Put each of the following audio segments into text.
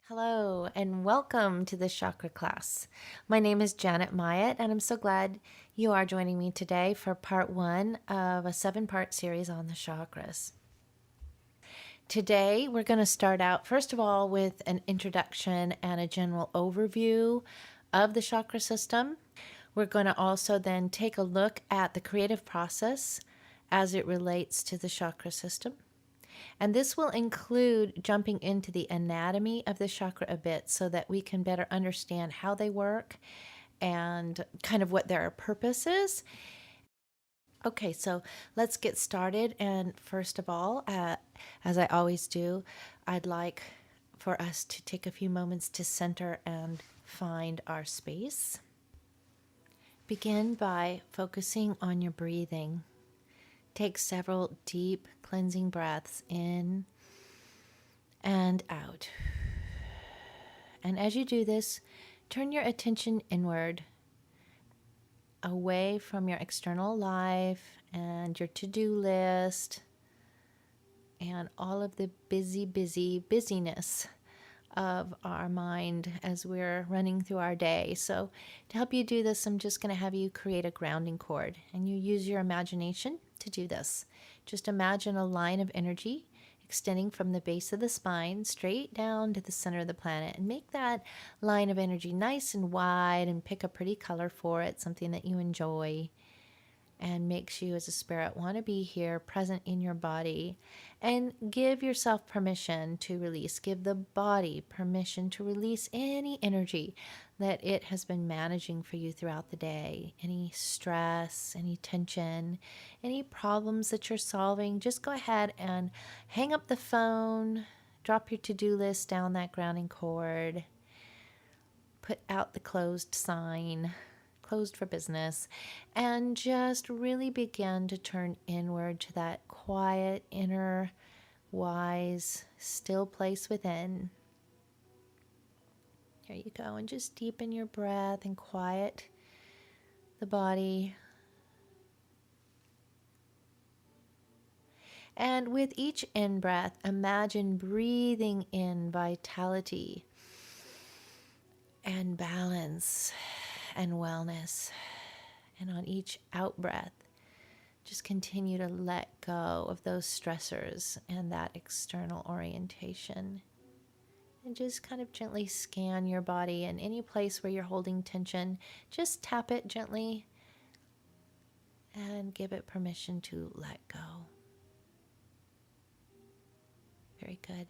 Hello and welcome to this chakra class. My name is Janet Myatt and I'm so glad you are joining me today for part one of a 7-part series on the chakras. Today we're going to start out first of all with an introduction and a general overview of the chakra system. We're going to also then take a look at the creative process as it relates to the chakra system. And this will include jumping into the anatomy of the chakra a bit so that we can better understand how they work and kind of what their purpose is. Okay, so let's get started. And first of all, as I always do, I'd like for us to take a few moments to center and find our space. Begin by focusing on your breathing. Take several deep cleansing breaths in and out. And as you do this, turn your attention inward, away from your external life and your to-do list and all of the busyness of our mind as we're running through our day. So to help you do this, I'm just going to have you create a grounding cord, and you use your imagination to do this. Just imagine a line of energy extending from the base of the spine straight down to the center of the planet, and make that line of energy nice and wide and pick a pretty color for it, something that you enjoy and makes you as a spirit want to be here present in your body. And give yourself permission to release. Give the body permission to release any energy that it has been managing for you throughout the day. Any stress, any tension, any problems that you're solving. Just go ahead and hang up the phone, drop your to-do list down that grounding cord, put out the closed sign, closed for business, and just really begin to turn inward to that quiet, inner, wise, still place within. Here you go, and just deepen your breath and quiet the body. And with each in-breath, imagine breathing in vitality and balance and wellness. And on each out-breath, just continue to let go of those stressors and that external orientation. And just kind of gently scan your body, and any place where you're holding tension, just tap it gently and give it permission to let go. Very good.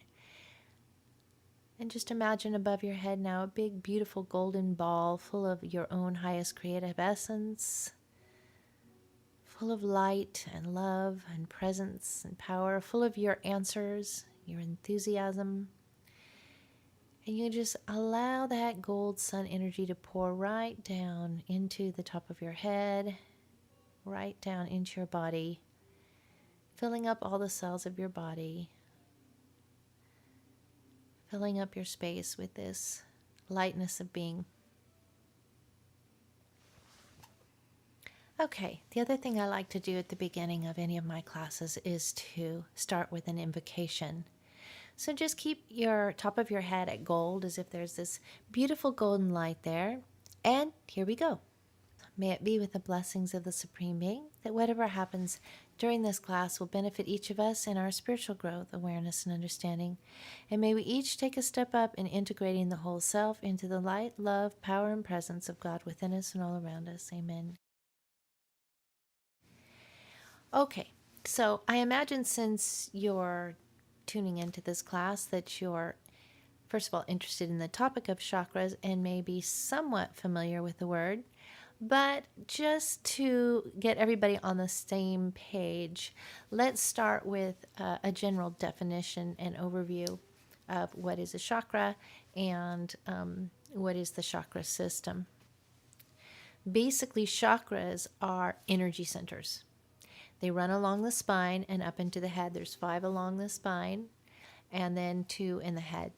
And just imagine above your head now a big, beautiful golden ball full of your own highest creative essence, full of light and love and presence and power, full of your answers, your enthusiasm. And you just allow that gold sun energy to pour right down into the top of your head, right down into your body, filling up all the cells of your body, filling up your space with this lightness of being. Okay, the other thing I like to do at the beginning of any of my classes is to start with an invocation. So just keep your top of your head at gold, as if there's this beautiful golden light there. And here we go. May it be with the blessings of the Supreme Being that whatever happens during this class will benefit each of us in our spiritual growth, awareness, and understanding. And may we each take a step up in integrating the whole self into the light, love, power, and presence of God within us and all around us. Amen. Okay, so I imagine since you're tuning into this class that you're, first of all, interested in the topic of chakras and may be somewhat familiar with the word. But just to get everybody on the same page, let's start with a general definition and overview of what is a chakra and what is the chakra system. Basically, chakras are energy centers. They run along the spine and up into the head. There's 5 along the spine and then 2 in the head.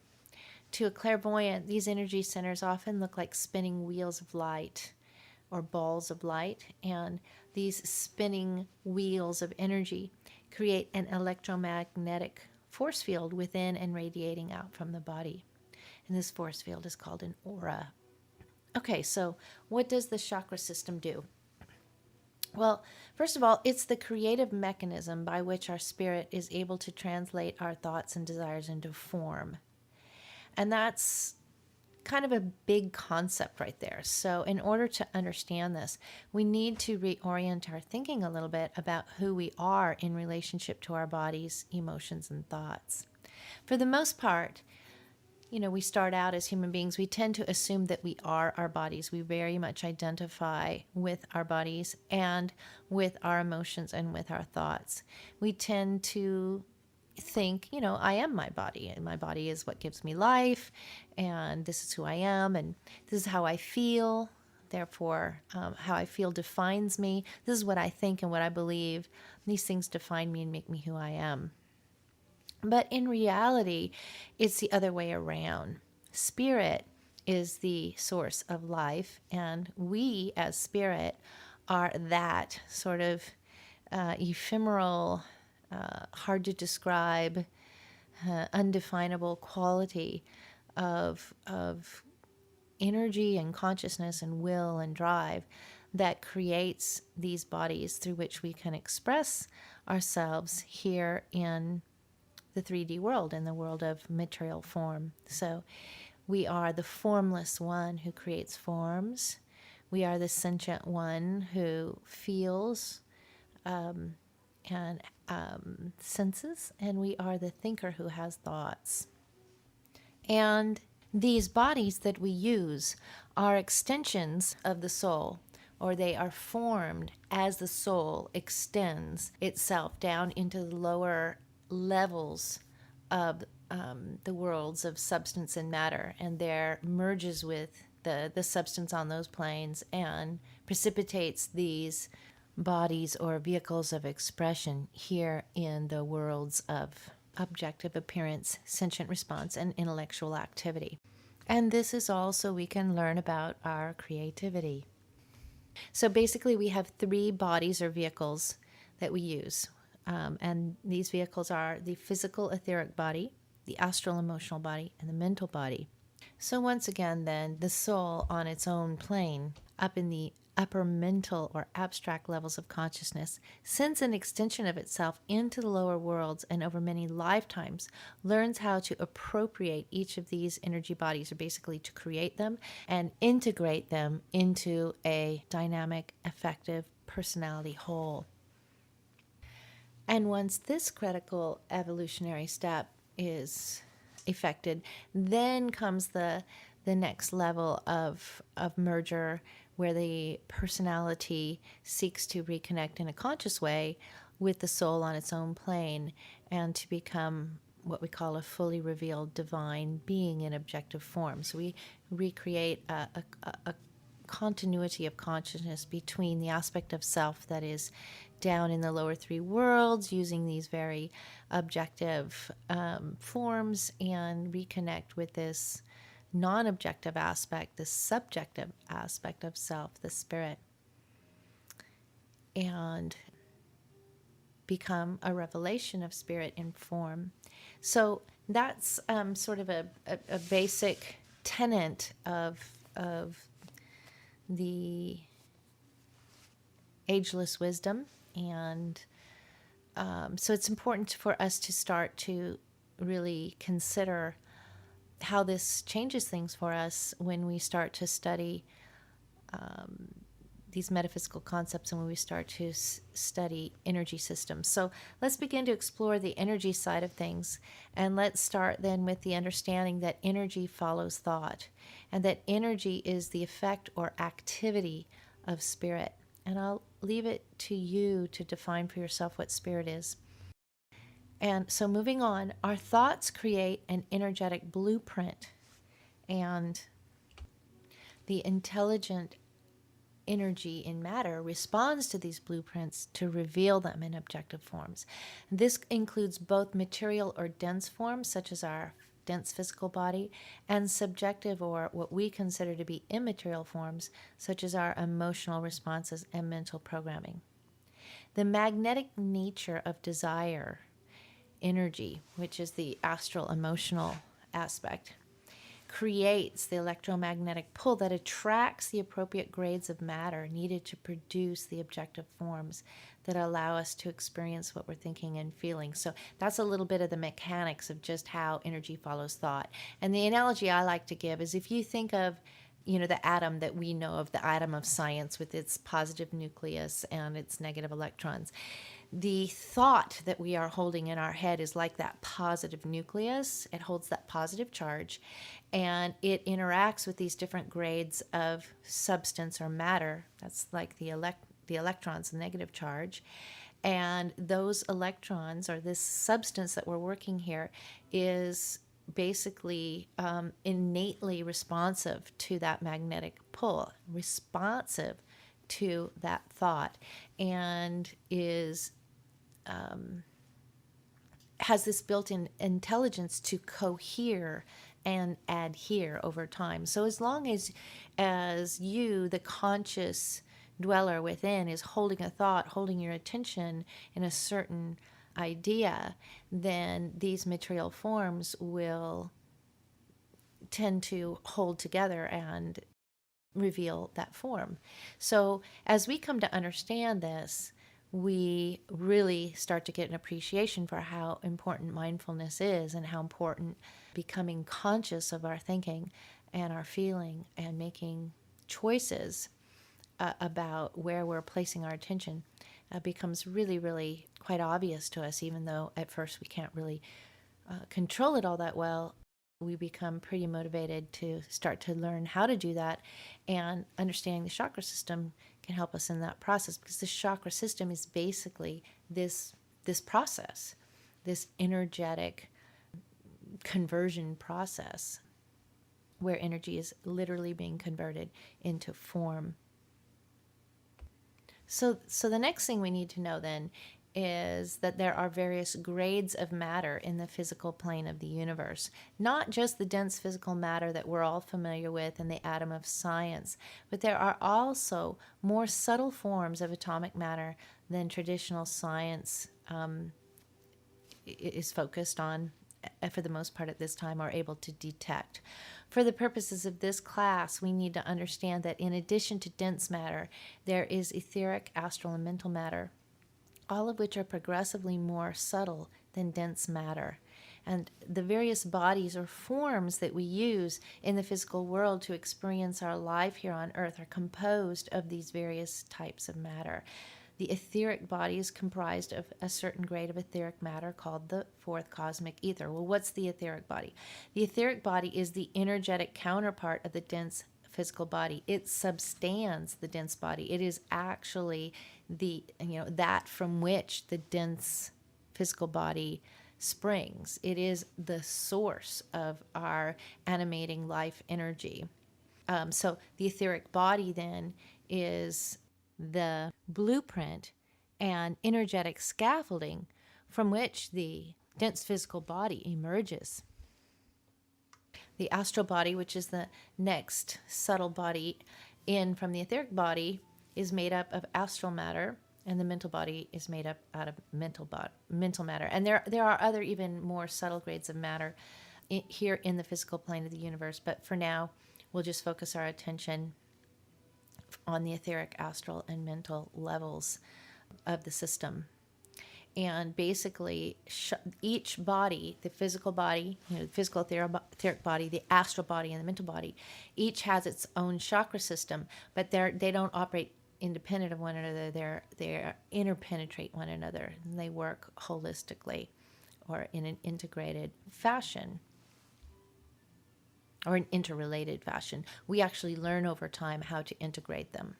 To a clairvoyant, these energy centers often look like spinning wheels of light or balls of light, and these spinning wheels of energy create an electromagnetic force field within and radiating out from the body. And this force field is called an aura. Okay, so what does the chakra system do? Well, first of all, it's the creative mechanism by which our spirit is able to translate our thoughts and desires into form. And that's kind of a big concept right there. So, in order to understand this, we need to reorient our thinking a little bit about who we are in relationship to our bodies, emotions, and thoughts. For the most part, we start out as human beings, we tend to assume that we are our bodies. We very much identify with our bodies and with our emotions and with our thoughts. We tend to think, I am my body, and my body is what gives me life, and this is who I am, and this is how I feel. Therefore, how I feel defines me. This is what I think and what I believe. These things define me and make me who I am. But in reality, it's the other way around. Spirit is the source of life, and we as spirit are that sort of ephemeral, hard to describe, undefinable quality of energy and consciousness and will and drive that creates these bodies through which we can express ourselves here in the 3D world, in the world of material form. So we are the formless one who creates forms. We are the sentient one who feels and senses, and we are the thinker who has thoughts. And these bodies that we use are extensions of the soul, or they are formed as the soul extends itself down into the lower levels of the worlds of substance and matter, and there merges with the substance on those planes and precipitates these bodies or vehicles of expression here in the worlds of objective appearance, sentient response, and intellectual activity. And this is also we can learn about our creativity. So basically we have 3 bodies or vehicles that we use. And these vehicles are the physical etheric body, the astral emotional body, and the mental body. So once again, then, the soul on its own plane, up in the upper mental or abstract levels of consciousness, sends an extension of itself into the lower worlds, and over many lifetimes learns how to appropriate each of these energy bodies, or basically to create them and integrate them into a dynamic, effective personality whole. And once this critical evolutionary step is effected, then comes the next level of merger, where the personality seeks to reconnect in a conscious way with the soul on its own plane and to become what we call a fully revealed divine being in objective form. So we recreate a continuity of consciousness between the aspect of self that is down in the lower 3 worlds, using these very objective forms, and reconnect with this non-objective aspect, the subjective aspect of self, the spirit, and become a revelation of spirit in form. So that's sort of a basic tenet of the ageless wisdom. And so it's important for us to start to really consider how this changes things for us when we start to study these metaphysical concepts and when we start to study energy systems. So let's begin to explore the energy side of things. And let's start then with the understanding that energy follows thought, and that energy is the effect or activity of spirit. And I'll leave it to you to define for yourself what spirit is. And so moving on, our thoughts create an energetic blueprint, and the intelligent energy in matter responds to these blueprints to reveal them in objective forms. This includes both material or dense forms, such as our dense physical body, and subjective, or what we consider to be immaterial forms, such as our emotional responses and mental programming. The magnetic nature of desire energy, which is the astral emotional aspect, creates the electromagnetic pull that attracts the appropriate grades of matter needed to produce the objective forms that allow us to experience what we're thinking and feeling. So that's a little bit of the mechanics of just how energy follows thought. And the analogy I like to give is if you think of the atom that we know of, the atom of science with its positive nucleus and its negative electrons. The thought that we are holding in our head is like that positive nucleus. It holds that positive charge, and it interacts with these different grades of substance or matter. That's like the electrons, the negative charge. And those electrons, or this substance that we're working here, is basically innately responsive to that magnetic pull, responsive to that thought, and has this built-in intelligence to cohere and adhere over time. So as long as you, the conscious dweller within, is holding a thought, holding your attention in a certain idea, then these material forms will tend to hold together and reveal that form. So as we come to understand this, we really start to get an appreciation for how important mindfulness is and how important becoming conscious of our thinking and our feeling and making choices about where we're placing our attention becomes really, really quite obvious to us, even though at first we can't really control it all that well. We become pretty motivated to start to learn how to do that, and understanding the chakra system can help us in that process, because the chakra system is basically this process, this energetic conversion process where energy is literally being converted into form. So the next thing we need to know then is that there are various grades of matter in the physical plane of the universe, not just the dense physical matter that we're all familiar with in the atom of science, but there are also more subtle forms of atomic matter than traditional science is focused on, for the most part at this time, are able to detect. For the purposes of this class, we need to understand that in addition to dense matter, there is etheric, astral, and mental matter, all of which are progressively more subtle than dense matter. And the various bodies or forms that we use in the physical world to experience our life here on Earth are composed of these various types of matter. The etheric body is comprised of a certain grade of etheric matter called the fourth cosmic ether. Well, what's the etheric body? The etheric body is the energetic counterpart of the dense physical body. It substands the dense body. It is actually that from which the dense physical body springs. It is the source of our animating life energy. So the etheric body then is the blueprint and energetic scaffolding from which the dense physical body emerges. The astral body, which is the next subtle body in from the etheric body, is made up of astral matter, and the mental body is made up out of mental matter. And there are other even more subtle grades of matter here in the physical plane of the universe, but for now we'll just focus our attention on the etheric, astral, and mental levels of the system. And basically, each body, the physical body, the physical etheric body, the astral body, and the mental body, each has its own chakra system, but they don't operate independent of one another. They interpenetrate one another, and they work holistically or in an integrated fashion, or an interrelated fashion. We actually learn over time how to integrate them.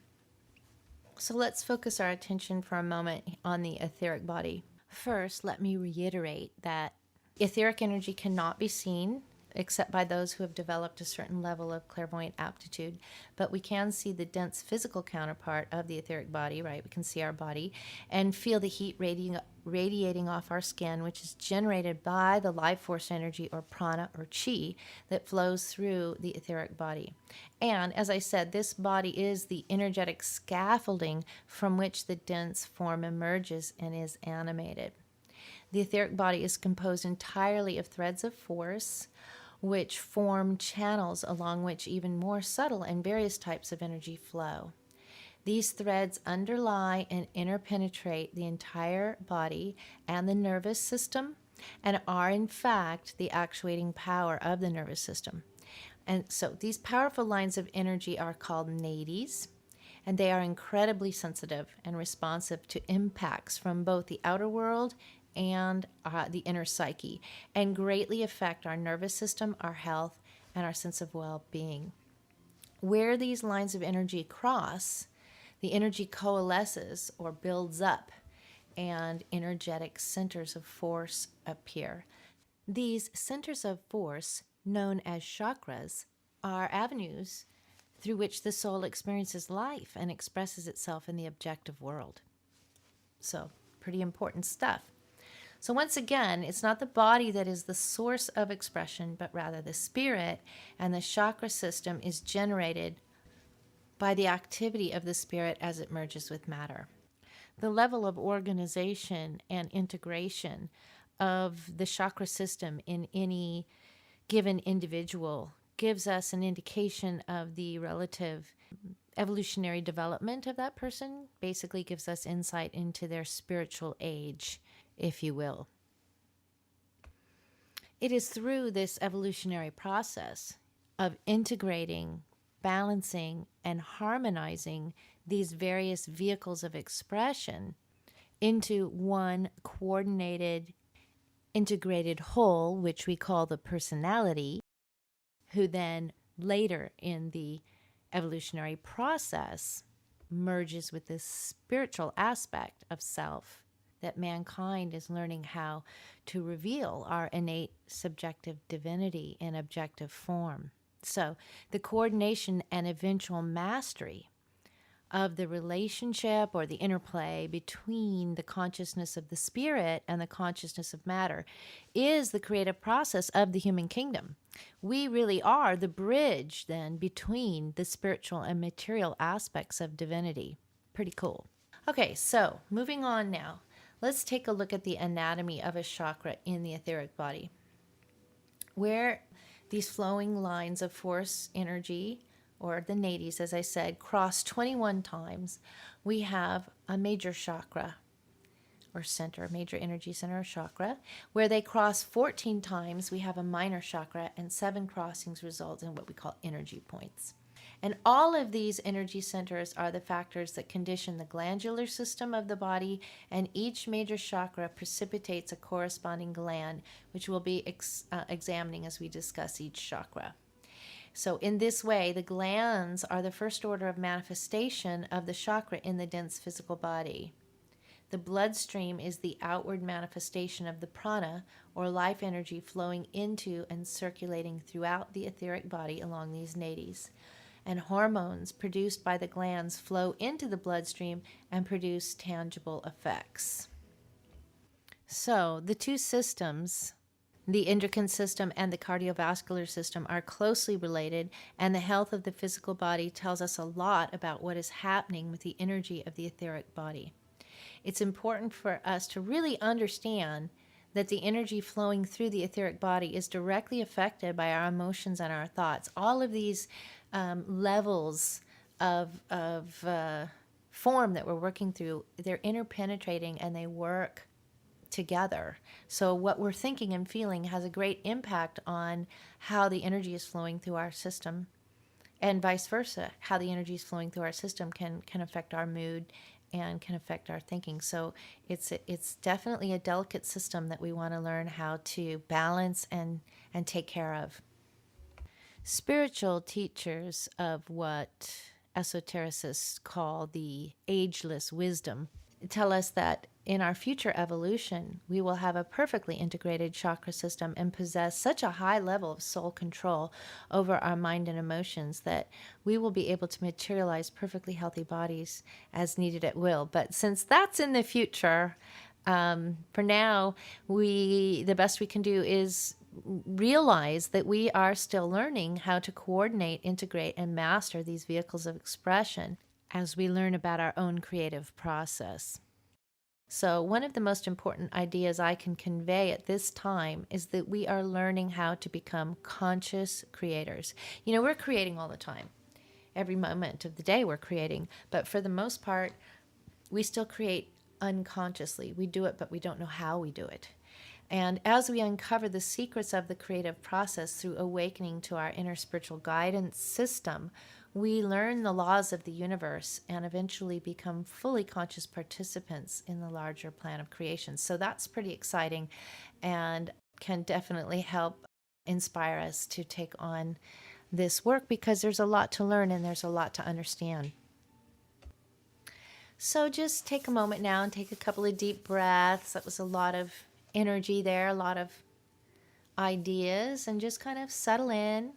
So let's focus our attention for a moment on the etheric body. First, let me reiterate that etheric energy cannot be seen except by those who have developed a certain level of clairvoyant aptitude, but we can see the dense physical counterpart of the etheric body, right? We can see our body and feel the heat radiating off our skin, which is generated by the life force energy, or prana or chi, that flows through the etheric body. And as I said, this body is the energetic scaffolding from which the dense form emerges and is animated. The etheric body is composed entirely of threads of force, which form channels along which even more subtle and various types of energy flow. These threads underlie and interpenetrate the entire body and the nervous system and are, in fact, the actuating power of the nervous system. And so these powerful lines of energy are called nadis, and they are incredibly sensitive and responsive to impacts from both the outer world and the inner psyche, and greatly affect our nervous system, our health, and our sense of well-being. Where these lines of energy cross, the energy coalesces or builds up, and energetic centers of force appear. These centers of force, known as chakras, are avenues through which the soul experiences life and expresses itself in the objective world. So, pretty important stuff. So once again, it's not the body that is the source of expression, but rather the spirit, and the chakra system is generated by the activity of the spirit as it merges with matter. The level of organization and integration of the chakra system in any given individual gives us an indication of the relative evolutionary development of that person, basically gives us insight into their spiritual age, if you will. It is through this evolutionary process of integrating, balancing, and harmonizing these various vehicles of expression into one coordinated, integrated whole, which we call the personality, who then later in the evolutionary process merges with this spiritual aspect of self that mankind is learning how to reveal our innate subjective divinity in objective form. So the coordination and eventual mastery of the relationship or the interplay between the consciousness of the spirit and the consciousness of matter is the creative process of the human kingdom. We really are the bridge then between the spiritual and material aspects of divinity. Pretty cool. Okay, so moving on now. Let's take a look at the anatomy of a chakra in the etheric body. Where these flowing lines of force energy, or the nadis, as I said, cross 21 times, we have a major chakra, or center, major energy center or chakra. Where they cross 14 times, we have a minor chakra, and 7 crossings result in what we call energy points. And all of these energy centers are the factors that condition the glandular system of the body, and each major chakra precipitates a corresponding gland, which we'll be examining as we discuss each chakra. So in this way, the glands are the first order of manifestation of the chakra in the dense physical body. The bloodstream is the outward manifestation of the prana, or life energy, flowing into and circulating throughout the etheric body along these nadis. And hormones produced by the glands flow into the bloodstream and produce tangible effects. So the two systems, the endocrine system and the cardiovascular system, are closely related, and the health of the physical body tells us a lot about what is happening with the energy of the etheric body. It's important for us to really understand that the energy flowing through the etheric body is directly affected by our emotions and our thoughts. All of these levels of form that we're working through, they're interpenetrating and they work together. So what we're thinking and feeling has a great impact on how the energy is flowing through our system, and vice versa. How the energy is flowing through our system can affect our mood and can affect our thinking. So it's definitely a delicate system that we want to learn how to balance and take care of. Spiritual teachers of what esotericists call the ageless wisdom tell us that in our future evolution, we will have a perfectly integrated chakra system and possess such a high level of soul control over our mind and emotions that we will be able to materialize perfectly healthy bodies as needed at will. But since that's in the future, for now, the best we can do is realize that we are still learning how to coordinate, integrate, and master these vehicles of expression as we learn about our own creative process. So, one of the most important ideas I can convey at this time is that we are learning how to become conscious creators. We're creating all the time. Every moment of the day, we're creating. But for the most part, we still create unconsciously. We do it, but we don't know how we do it. And as we uncover the secrets of the creative process through awakening to our inner spiritual guidance system, we learn the laws of the universe and eventually become fully conscious participants in the larger plan of creation. So that's pretty exciting and can definitely help inspire us to take on this work, because there's a lot to learn and there's a lot to understand. So just take a moment now and take a couple of deep breaths. That was a lot of energy there, a lot of ideas, and just kind of settle in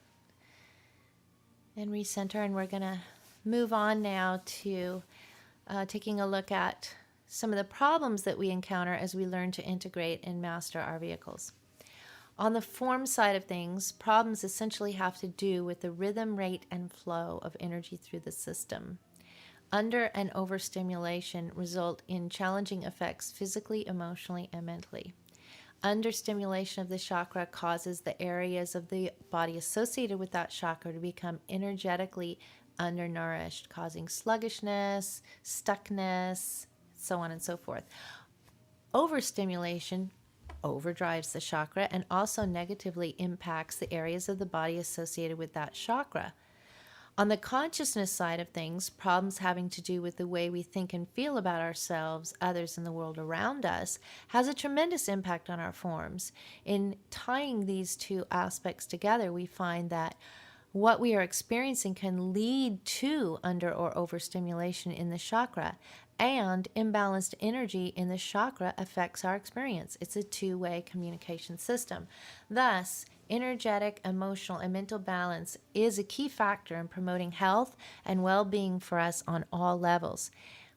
and recenter. And we're going to move on now to taking a look at some of the problems that we encounter as we learn to integrate and master our vehicles. On the form side of things, problems essentially have to do with the rhythm, rate, and flow of energy through the system. Under and overstimulation result in challenging effects physically, emotionally, and mentally. Understimulation of the chakra causes the areas of the body associated with that chakra to become energetically undernourished, causing sluggishness, stuckness, so on and so forth. Overstimulation overdrives the chakra and also negatively impacts the areas of the body associated with that chakra. On the consciousness side of things, problems having to do with the way we think and feel about ourselves, others, and the world around us has a tremendous impact on our forms. In tying these two aspects together, we find that what we are experiencing can lead to under or overstimulation in the chakra, and imbalanced energy in the chakra affects our experience. It's a two-way communication system. Thus, energetic, emotional, and mental balance is a key factor in promoting health and well-being for us on all levels.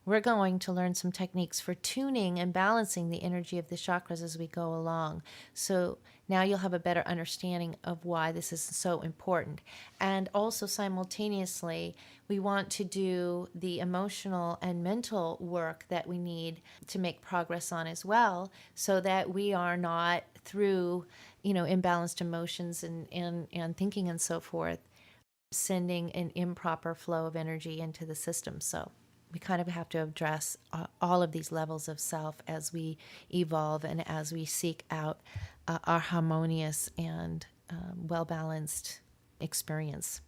We're going to learn some techniques for tuning and balancing the energy of the chakras as we go along. So now you'll have a better understanding of why this is so important. And also simultaneously, we want to do the emotional and mental work that we need to make progress on as well, so that we are not through, imbalanced emotions and thinking and so forth, sending an improper flow of energy into the system. So we kind of have to address all of these levels of self as we evolve and as we seek out our harmonious and well-balanced experience.